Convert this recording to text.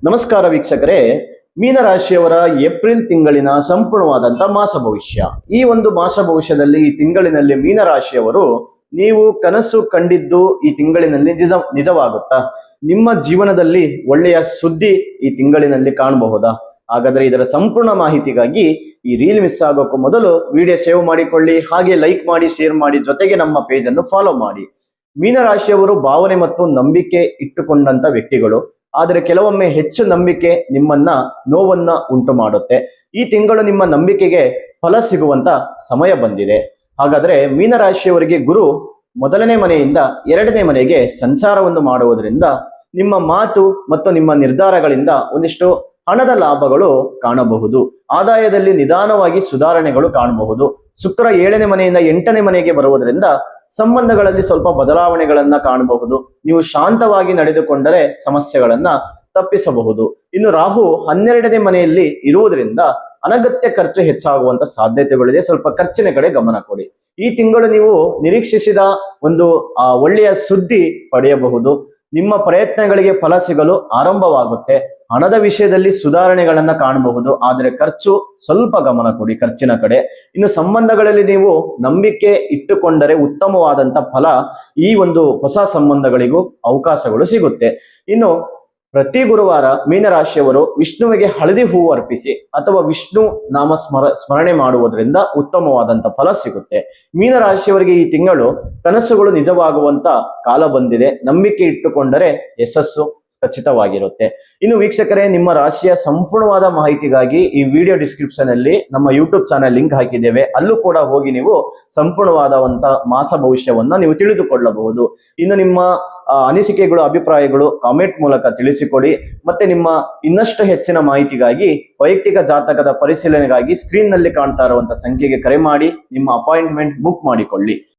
ನಮಸ್ಕಾರ ವೀಕ್ಷಕರೇ, ಮೀನರಾಶಿಯವರ ಏಪ್ರಿಲ್ ತಿಂಗಳಿನ ಸಂಪೂರ್ಣವಾದಂತ ಮಾಸ ಭವಿಷ್ಯ. ಈ ಒಂದು ಮಾಸ ಭವಿಷ್ಯದಲ್ಲಿ ಈ ತಿಂಗಳಿನಲ್ಲಿ ಮೀನರಾಶಿಯವರು ನೀವು ಕನಸು ಕಂಡಿದ್ದು ಈ ತಿಂಗಳಿನಲ್ಲಿ ನಿಜವಾಗುತ್ತಾ? ನಿಮ್ಮ ಜೀವನದಲ್ಲಿ ಒಳ್ಳೆಯ ಸುದ್ದಿ ಈ ತಿಂಗಳಿನಲ್ಲಿ ಕಾಣಬಹುದಾ? ಹಾಗಾದ್ರೆ ಇದರ ಸಂಪೂರ್ಣ ಮಾಹಿತಿಗಾಗಿ ಈ ರೀಲ್ ಮಿಸ್ ಆಗೋಕ್ಕೂ ಮೊದಲು ವಿಡಿಯೋ ಸೇವ್ ಮಾಡಿಕೊಳ್ಳಿ, ಹಾಗೆ ಲೈಕ್ ಮಾಡಿ, ಶೇರ್ ಮಾಡಿ, ಜೊತೆಗೆ ನಮ್ಮ ಪೇಜ್ ಅನ್ನು ಫಾಲೋ ಮಾಡಿ. ಮೀನರಾಶಿಯವರು ಭಾವನೆ ಮತ್ತು ನಂಬಿಕೆ ಇಟ್ಟುಕೊಂಡಂತ ವ್ಯಕ್ತಿಗಳು. ಆದರೆ ಕೆಲವೊಮ್ಮೆ ಹೆಚ್ಚು ನಂಬಿಕೆ ನಿಮ್ಮನ್ನ ನೋವನ್ನ ಉಂಟು ಮಾಡುತ್ತೆ. ಈ ತಿಂಗಳು ನಿಮ್ಮ ನಂಬಿಕೆಗೆ ಫಲ ಸಿಗುವಂತ ಸಮಯ ಬಂದಿದೆ. ಹಾಗಾದ್ರೆ ಮೀನರಾಶಿಯವರಿಗೆ ಗುರು ಮೊದಲನೇ ಮನೆಯಿಂದ ಎರಡನೇ ಮನೆಗೆ ಸಂಚಾರವನ್ನು ಮಾಡುವುದರಿಂದ ನಿಮ್ಮ ಮಾತು ಮತ್ತು ನಿಮ್ಮ ನಿರ್ಧಾರಗಳಿಂದ ಒಂದಿಷ್ಟು ಹಣದ ಲಾಭಗಳು ಕಾಣಬಹುದು. ಆದಾಯದಲ್ಲಿ ನಿಧಾನವಾಗಿ ಸುಧಾರಣೆಗಳು ಕಾಣಬಹುದು. ಶುಕ್ರ ಏಳನೇ ಮನೆಯಿಂದ ಎಂಟನೇ ಮನೆಗೆ ಬರುವುದರಿಂದ ಸಂಬಂಧಗಳಲ್ಲಿ ಸ್ವಲ್ಪ ಬದಲಾವಣೆಗಳನ್ನ ಕಾಣಬಹುದು. ನೀವು ಶಾಂತವಾಗಿ ನಡೆದುಕೊಂಡರೆ ಸಮಸ್ಯೆಗಳನ್ನ ತಪ್ಪಿಸಬಹುದು. ಇನ್ನು ರಾಹು 12ನೇ ಮನೆಯಲ್ಲಿ ಇರುವುದರಿಂದ ಅನಗತ್ಯ ಖರ್ಚು ಹೆಚ್ಚಾಗುವಂತ ಸಾಧ್ಯತೆಗಳಿದೆ. ಸ್ವಲ್ಪ ಖರ್ಚಿನ ಕಡೆ ಗಮನ ಕೊಡಿ. ಈ ತಿಂಗಳು ನೀವು ನಿರೀಕ್ಷಿಸಿದ ಒಂದು ಒಳ್ಳೆಯ ಸುದ್ದಿ ಪಡೆಯಬಹುದು. ನಿಮ್ಮ ಪ್ರಯತ್ನಗಳಿಗೆ ಫಲ ಸಿಗಲು ಆರಂಭವಾಗುತ್ತೆ. ಹಣದ ವಿಷಯದಲ್ಲಿ ಸುಧಾರಣೆಗಳನ್ನ ಕಾಣಬಹುದು, ಆದರೆ ಖರ್ಚು ಸ್ವಲ್ಪ ಗಮನ ಕೊಡಿ ಖರ್ಚಿನ ಕಡೆ. ಇನ್ನು ಸಂಬಂಧಗಳಲ್ಲಿ ನೀವು ನಂಬಿಕೆ ಇಟ್ಟುಕೊಂಡರೆ ಉತ್ತಮವಾದಂತ ಫಲ ಈ ಒಂದು ಹೊಸ ಸಂಬಂಧಗಳಿಗೂ ಅವಕಾಶಗಳು ಸಿಗುತ್ತೆ. ಇನ್ನು ಪ್ರತಿ ಗುರುವಾರ ಮೀನರಾಶಿಯವರು ವಿಷ್ಣುವಿಗೆ ಹಳದಿ ಹೂವು ಅರ್ಪಿಸಿ ಅಥವಾ ವಿಷ್ಣು ನಾಮ ಸ್ಮರಣೆ ಮಾಡುವುದರಿಂದ ಉತ್ತಮವಾದಂತ ಫಲ ಸಿಗುತ್ತೆ. ಮೀನರಾಶಿಯವರಿಗೆ ಈ ತಿಂಗಳು ಕನಸುಗಳು ನಿಜವಾಗುವಂತ ಕಾಲ ಬಂದಿದೆ. ನಂಬಿಕೆ ಇಟ್ಟುಕೊಂಡರೆ ಯಶಸ್ಸು ಖಚಿತವಾಗಿರುತ್ತೆ. ಇನ್ನು ವೀಕ್ಷಕರೇ, ನಿಮ್ಮ ರಾಶಿಯ ಸಂಪೂರ್ಣವಾದ ಮಾಹಿತಿಗಾಗಿ ಈ ವಿಡಿಯೋ ಡಿಸ್ಕ್ರಿಪ್ಷನ್ ಅಲ್ಲಿ ನಮ್ಮ ಯೂಟ್ಯೂಬ್ ಚಾನೆಲ್ ಲಿಂಕ್ ಹಾಕಿದ್ದೇವೆ. ಅಲ್ಲೂ ಕೂಡ ಹೋಗಿ ನೀವು ಸಂಪೂರ್ಣವಾದಂತ ಮಾಸ ಭವಿಷ್ಯವನ್ನ ನೀವು ತಿಳಿದುಕೊಳ್ಳಬಹುದು. ಇನ್ನು ನಿಮ್ಮ ಅನಿಸಿಕೆಗಳು, ಅಭಿಪ್ರಾಯಗಳು ಕಾಮೆಂಟ್ ಮೂಲಕ ತಿಳಿಸಿಕೊಡಿ. ಮತ್ತೆ ನಿಮ್ಮ ಇನ್ನಷ್ಟು ಹೆಚ್ಚಿನ ಮಾಹಿತಿಗಾಗಿ ವೈಯಕ್ತಿಕ ಜಾತಕದ ಪರಿಶೀಲನೆಗಾಗಿ ಸ್ಕ್ರೀನ್ ನಲ್ಲಿ ಕಾಣ್ತಾ ಇರುವಂತಹ ಸಂಖ್ಯೆಗೆ ಕರೆ ಮಾಡಿ ನಿಮ್ಮ ಅಪಾಯಿಂಟ್ಮೆಂಟ್ ಬುಕ್ ಮಾಡಿಕೊಳ್ಳಿ.